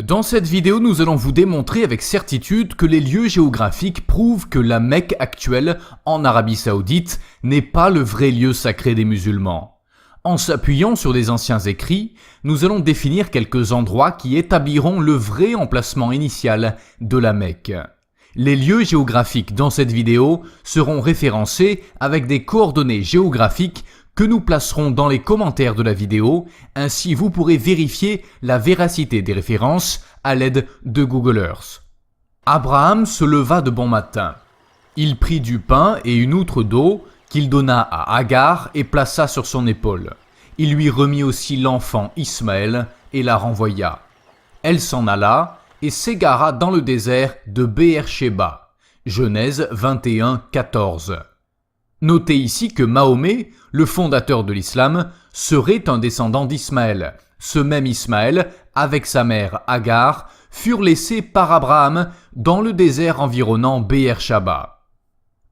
Dans cette vidéo, nous allons vous démontrer avec certitude que les lieux géographiques prouvent que la Mecque actuelle, en Arabie Saoudite, n'est pas le vrai lieu sacré des musulmans. En s'appuyant sur des anciens écrits, nous allons définir quelques endroits qui établiront le vrai emplacement initial de la Mecque. Les lieux géographiques dans cette vidéo seront référencés avec des coordonnées géographiques que nous placerons dans les commentaires de la vidéo, ainsi vous pourrez vérifier la véracité des références à l'aide de Google Earth. Abraham se leva de bon matin. Il prit du pain et une outre d'eau qu'il donna à Agar et plaça sur son épaule. Il lui remit aussi l'enfant Ismaël et la renvoya. Elle s'en alla et s'égara dans le désert de Beer-Sheba. Genèse 21, 14. Notez ici que Mahomet, le fondateur de l'islam, serait un descendant d'Ismaël. Ce même Ismaël, avec sa mère Agar, furent laissés par Abraham dans le désert environnant Beer-Sheba.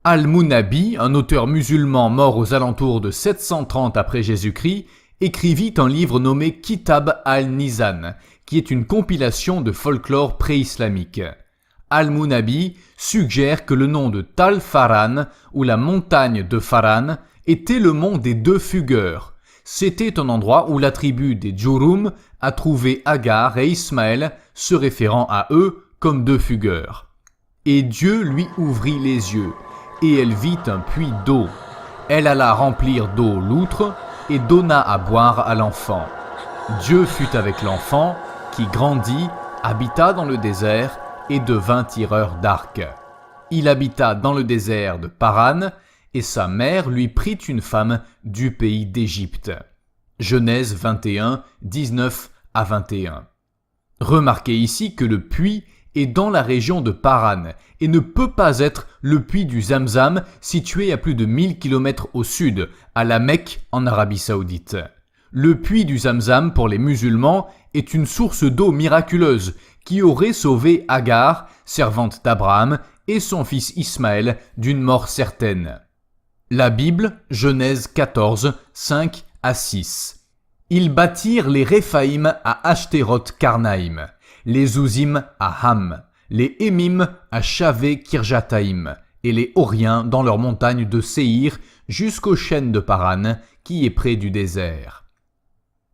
Al-Munabi, un auteur musulman mort aux alentours de 730 après Jésus-Christ, écrivit un livre nommé Kitab al-Nizan, qui est une compilation de folklore pré-islamique. Al-Munabi suggère que le nom de Tal Faran, ou la montagne de Faran, était le mont des deux fugueurs. C'était un endroit où la tribu des Djurum a trouvé Agar et Ismaël, se référant à eux comme deux fugueurs. Et Dieu lui ouvrit les yeux, et elle vit un puits d'eau. Elle alla remplir d'eau l'outre et donna à boire à l'enfant. Dieu fut avec l'enfant, qui grandit, habita dans le désert et devint tireur d'arc. Il habita dans le désert de Paran, et sa mère lui prit une femme du pays d'Égypte. Genèse 21, 19 à 21. Remarquez ici que le puits est dans la région de Paran et ne peut pas être le puits du Zamzam situé à plus de 1000 km au sud, à la Mecque en Arabie Saoudite. Le puits du Zamzam pour les musulmans est une source d'eau miraculeuse qui aurait sauvé Agar, servante d'Abraham, et son fils Ismaël d'une mort certaine. La Bible, Genèse 14, 5 à 6. Ils bâtirent les Réphaïm à Ashteroth Karnaïm, les Ouzim à Ham, les Émim à Shavé Kirjataïm, et les Horiens dans leurs montagnes de Séhir jusqu'aux chênes de Paran, qui est près du désert.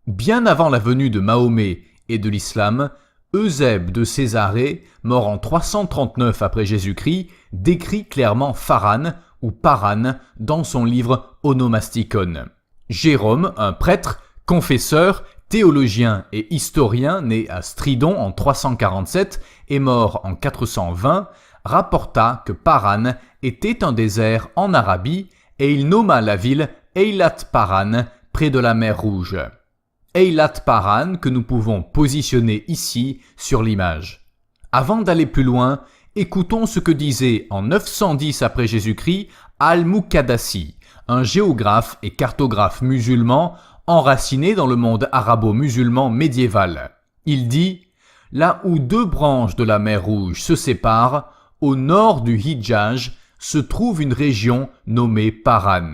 Bien avant la venue de Mahomet et de l'islam, Eusèbe de Césarée, mort en 339 après Jésus-Christ, décrit clairement Pharan ou Paran dans son livre Onomastikon. Jérôme, un prêtre, confesseur, théologien et historien né à Stridon en 347 et mort en 420, rapporta que Paran était un désert en Arabie et il nomma la ville Eilat Paran près de la mer Rouge. Eilat Paran que nous pouvons positionner ici sur l'image. Avant d'aller plus loin, écoutons ce que disait en 910 après Jésus-Christ Al-Muqaddasi, un géographe et cartographe musulman enraciné dans le monde arabo-musulman médiéval. Il dit « Là où deux branches de la mer Rouge se séparent, au nord du Hidjaz, se trouve une région nommée Paran. »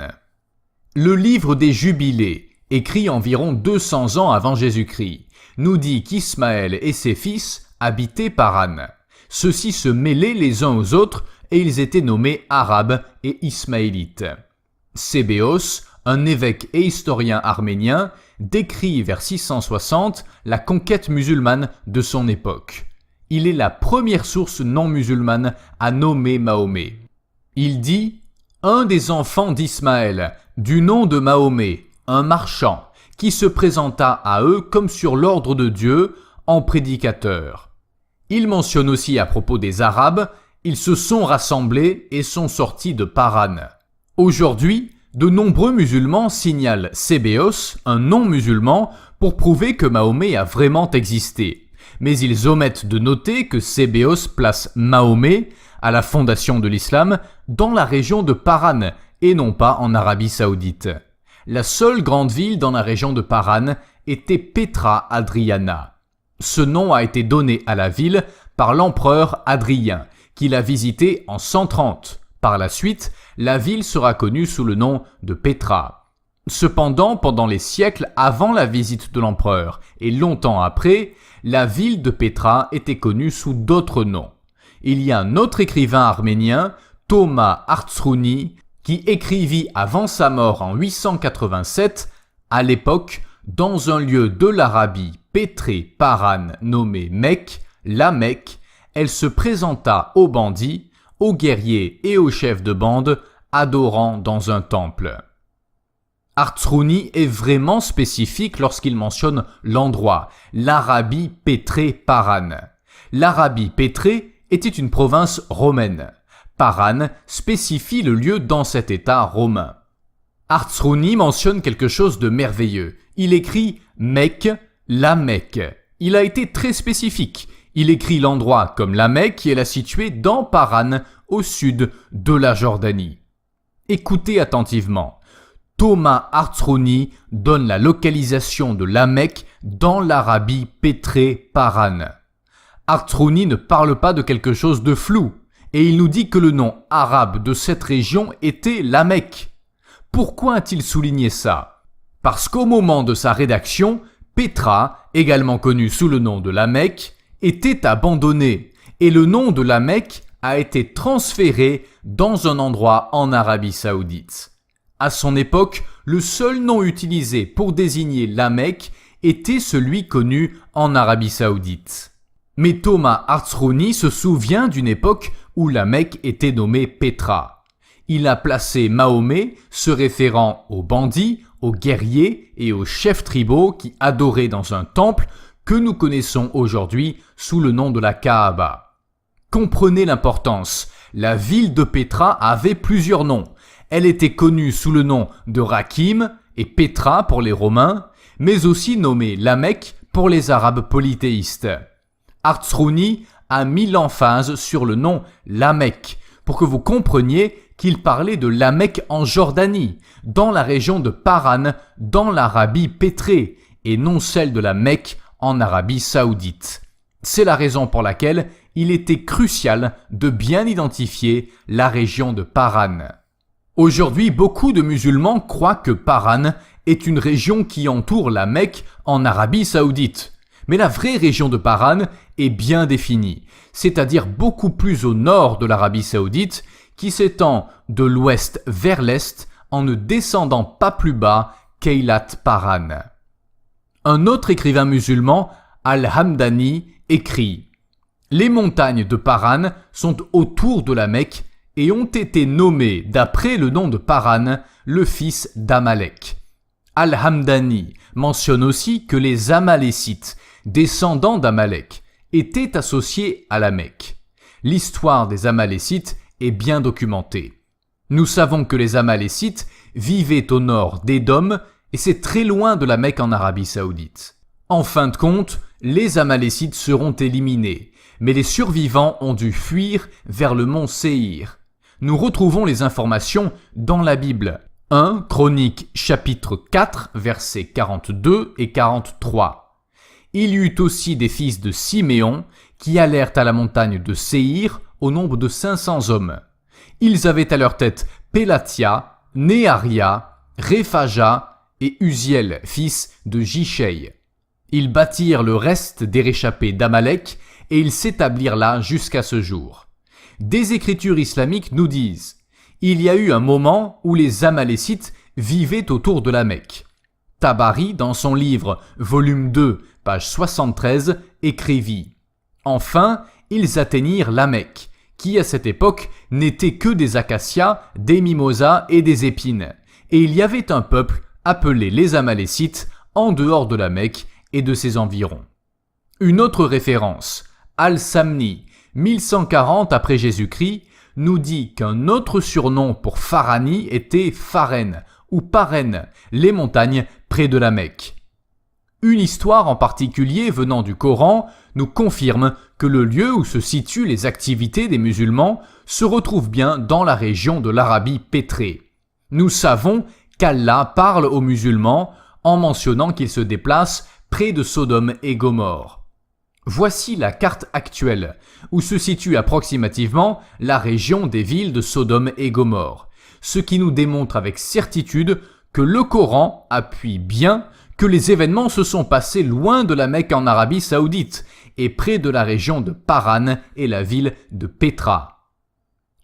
Le livre des Jubilés, écrit environ 200 ans avant Jésus-Christ, nous dit qu'Ismaël et ses fils habitaient Paran. Ceux-ci se mêlaient les uns aux autres et ils étaient nommés Arabes et Ismaélites. Sébéos, un évêque et historien arménien, décrit vers 660 la conquête musulmane de son époque. Il est la première source non musulmane à nommer Mahomet. Il dit « Un des enfants d'Ismaël, du nom de Mahomet, un marchand, qui se présenta à eux comme sur l'ordre de Dieu, en prédicateur. » Il mentionne aussi à propos des Arabes, ils se sont rassemblés et sont sortis de Paran. Aujourd'hui, de nombreux musulmans signalent Sébéos, un non-musulman, pour prouver que Mahomet a vraiment existé. Mais ils omettent de noter que Sébéos place Mahomet, à la fondation de l'islam, dans la région de Paran et non pas en Arabie Saoudite. La seule grande ville dans la région de Paran était Petra Adriana. Ce nom a été donné à la ville par l'empereur Adrien, qui l'a visité en 130. Par la suite, la ville sera connue sous le nom de Petra. Cependant, pendant les siècles avant la visite de l'empereur et longtemps après, la ville de Pétra était connue sous d'autres noms. Il y a un autre écrivain arménien, Thomas Artzrouni, qui écrivit avant sa mort en 887, à l'époque, dans un lieu de l'Arabie pétré Paran nommé Mecque, la Mecque, elle se présenta aux bandits, aux guerriers et aux chefs de bande, adorant dans un temple. Artzrouni est vraiment spécifique lorsqu'il mentionne l'endroit, l'Arabie pétrée Paran. L'Arabie pétrée était une province romaine. Paran spécifie le lieu dans cet état romain. Artzrouni mentionne quelque chose de merveilleux. Il écrit « Mecque, la Mecque ». Il a été très spécifique. Il écrit l'endroit comme la Mecque qui est la située dans Paran, au sud de la Jordanie. Écoutez attentivement. Thomas Artzrouni donne la localisation de la Mecque dans l'Arabie pétrée Paran. Artzrouni ne parle pas de quelque chose de flou, et il nous dit que le nom arabe de cette région était la Mecque. Pourquoi a-t-il souligné ça? Parce qu'au moment de sa rédaction, Pétra, également connue sous le nom de la Mecque, était abandonnée, et le nom de la Mecque a été transféré dans un endroit en Arabie Saoudite. À son époque, le seul nom utilisé pour désigner la Mecque était celui connu en Arabie Saoudite. Mais Thomas Artzrouni se souvient d'une époque où la Mecque était nommée Pétra. Il a placé Mahomet, se référant aux bandits, aux guerriers et aux chefs tribaux qui adoraient dans un temple que nous connaissons aujourd'hui sous le nom de la Kaaba. Comprenez l'importance. La ville de Pétra avait plusieurs noms. Elle était connue sous le nom de Rakim et Pétra pour les Romains, mais aussi nommée la Mecque pour les Arabes polythéistes. Artzrouni a mis l'emphase sur le nom la Mecque pour que vous compreniez qu'il parlait de la Mecque en Jordanie, dans la région de Paran, dans l'Arabie pétrée, et non celle de la Mecque en Arabie Saoudite. C'est la raison pour laquelle il était crucial de bien identifier la région de Paran. Aujourd'hui, beaucoup de musulmans croient que Paran est une région qui entoure la Mecque en Arabie Saoudite. Mais la vraie région de Paran est bien définie, c'est-à-dire beaucoup plus au nord de l'Arabie Saoudite, qui s'étend de l'ouest vers l'est en ne descendant pas plus bas qu'Eilat Paran. Un autre écrivain musulman, Al-Hamdani, écrit « Les montagnes de Paran sont autour de la Mecque et ont été nommées d'après le nom de Paran, le fils d'Amalek. » Al-Hamdani mentionne aussi que les Amalécites, descendants d'Amalek, étaient associés à la Mecque. L'histoire des Amalécites est bien documentée. Nous savons que les Amalécites vivaient au nord d'Édom et c'est très loin de la Mecque en Arabie Saoudite. En fin de compte, les Amalécites seront éliminés, mais les survivants ont dû fuir vers le mont Séhir. Nous retrouvons les informations dans la Bible. 1 Chroniques chapitre 4 versets 42 et 43. Il y eut aussi des fils de Siméon qui allèrent à la montagne de Séhir au nombre de 500 hommes. Ils avaient à leur tête Pélatia, Néaria, Réphaja et Uziel, fils de Jishai. Ils bâtirent le reste des réchappés d'Amalek et ils s'établirent là jusqu'à ce jour. Des écritures islamiques nous disent « Il y a eu un moment où les Amalécites vivaient autour de la Mecque. » Tabari, dans son livre, volume 2, page 73, écrivit « Enfin, ils atteignirent la Mecque, qui à cette époque n'était que des acacias, des mimosas et des épines. Et il y avait un peuple appelé les Amalécites en dehors de la Mecque et de ses environs. » Une autre référence, Al-Samni, 1140 après Jésus-Christ, nous dit qu'un autre surnom pour Pharani était Pharène ou Parène, les montagnes près de la Mecque. Une histoire en particulier venant du Coran nous confirme que le lieu où se situent les activités des musulmans se retrouve bien dans la région de l'Arabie pétrée. Nous savons qu'Allah parle aux musulmans en mentionnant qu'ils se déplacent près de Sodome et Gomorrhe. Voici la carte actuelle, où se situe approximativement la région des villes de Sodome et Gomorre, ce qui nous démontre avec certitude que le Coran appuie bien que les événements se sont passés loin de la Mecque en Arabie Saoudite et près de la région de Paran et la ville de Pétra.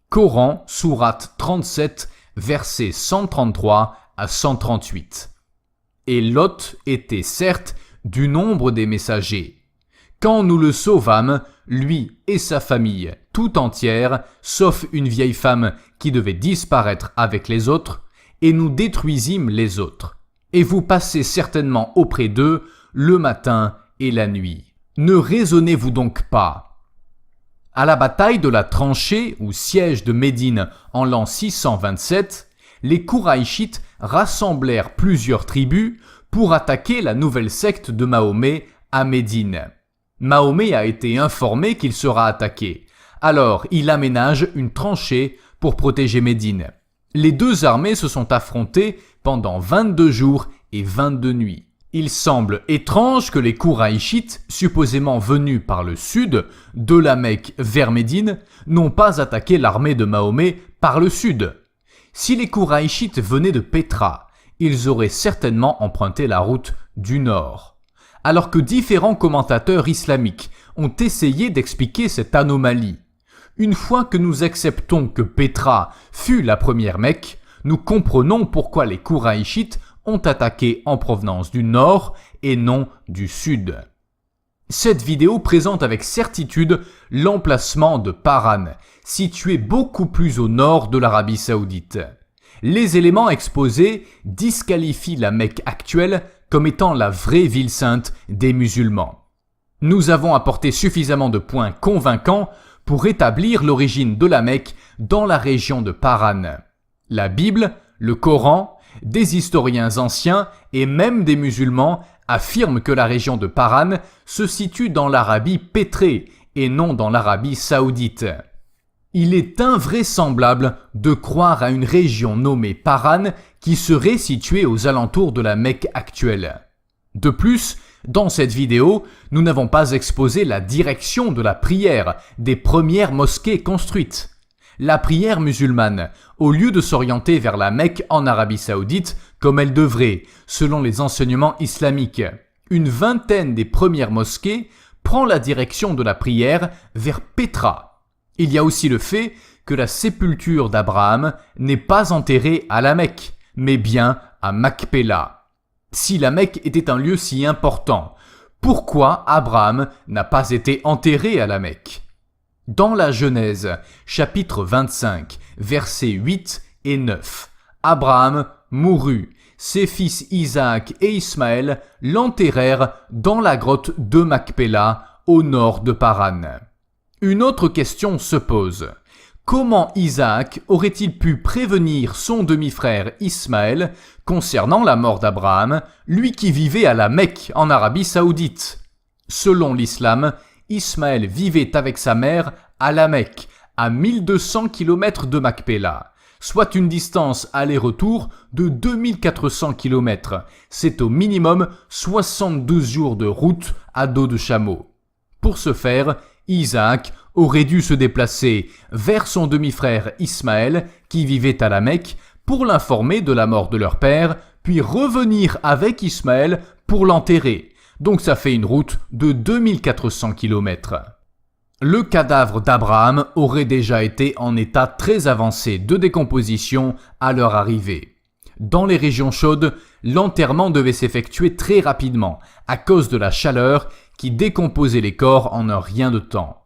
Coran, sourate 37, versets 133 à 138. Et Lot était certes du nombre des messagers. Quand nous le sauvâmes, lui et sa famille tout entière, sauf une vieille femme qui devait disparaître avec les autres, et nous détruisîmes les autres. Et vous passez certainement auprès d'eux le matin et la nuit. Ne raisonnez-vous donc pas? À la bataille de la tranchée ou siège de Médine en l'an 627, les Kouraïchites rassemblèrent plusieurs tribus pour attaquer la nouvelle secte de Mahomet à Médine. Mahomet a été informé qu'il sera attaqué. Alors, il aménage une tranchée pour protéger Médine. Les deux armées se sont affrontées pendant 22 jours et 22 nuits. Il semble étrange que les Kouraïchites, supposément venus par le sud, de la Mecque vers Médine, n'ont pas attaqué l'armée de Mahomet par le sud. Si les Kouraïchites venaient de Pétra, ils auraient certainement emprunté la route du nord. Alors que différents commentateurs islamiques ont essayé d'expliquer cette anomalie. Une fois que nous acceptons que Pétra fut la première Mecque, nous comprenons pourquoi les Kouraïchites ont attaqué en provenance du nord et non du sud. Cette vidéo présente avec certitude l'emplacement de Paran, situé beaucoup plus au nord de l'Arabie Saoudite. Les éléments exposés disqualifient la Mecque actuelle comme étant la vraie ville sainte des musulmans. Nous avons apporté suffisamment de points convaincants pour établir l'origine de la Mecque dans la région de Paran. La Bible, le Coran, des historiens anciens et même des musulmans affirment que la région de Paran se situe dans l'Arabie pétrée et non dans l'Arabie saoudite. Il est invraisemblable de croire à une région nommée Paran qui serait située aux alentours de la Mecque actuelle. De plus, dans cette vidéo, nous n'avons pas exposé la direction de la prière des premières mosquées construites. La prière musulmane, au lieu de s'orienter vers la Mecque en Arabie Saoudite, comme elle devrait, selon les enseignements islamiques, une vingtaine des premières mosquées prend la direction de la prière vers Pétra. Il y a aussi le fait que la sépulture d'Abraham n'est pas enterrée à la Mecque, mais bien à Makpela. Si la Mecque était un lieu si important, pourquoi Abraham n'a pas été enterré à la Mecque? Dans la Genèse, chapitre 25, versets 8 et 9, Abraham mourut, ses fils Isaac et Ismaël l'enterrèrent dans la grotte de Makpela, au nord de Paran. Une autre question se pose. Comment Isaac aurait-il pu prévenir son demi-frère Ismaël concernant la mort d'Abraham, lui qui vivait à la Mecque en Arabie Saoudite? Selon l'islam, Ismaël vivait avec sa mère à la Mecque, à 1200 km de Makpela, soit une distance aller-retour de 2400 km. C'est au minimum 72 jours de route à dos de chameau. Pour ce faire, Isaac aurait dû se déplacer vers son demi-frère Ismaël, qui vivait à la Mecque, pour l'informer de la mort de leur père, puis revenir avec Ismaël pour l'enterrer. Donc ça fait une route de 2400 km. Le cadavre d'Abraham aurait déjà été en état très avancé de décomposition à leur arrivée. Dans les régions chaudes, l'enterrement devait s'effectuer très rapidement à cause de la chaleur qui décomposait les corps en un rien de temps.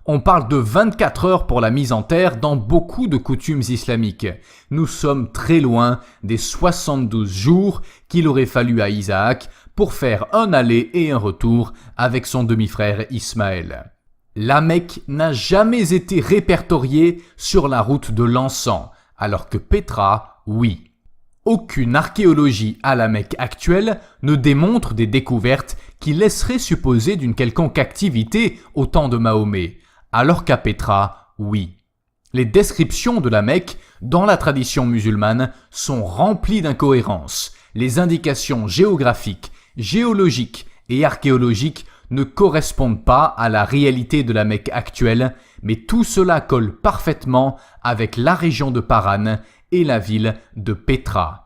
On parle de 24 heures pour la mise en terre dans beaucoup de coutumes islamiques. Nous sommes très loin des 72 jours qu'il aurait fallu à Isaac pour faire un aller et un retour avec son demi-frère Ismaël. La Mecque n'a jamais été répertoriée sur la route de l'encens, alors que Pétra, oui. Aucune archéologie à la Mecque actuelle ne démontre des découvertes qui laisseraient supposer d'une quelconque activité au temps de Mahomet, alors qu'à Pétra, oui. Les descriptions de la Mecque dans la tradition musulmane sont remplies d'incohérences. Les indications géographiques, géologiques et archéologiques ne correspondent pas à la réalité de la Mecque actuelle, mais tout cela colle parfaitement avec la région de Paran et la ville de Pétra.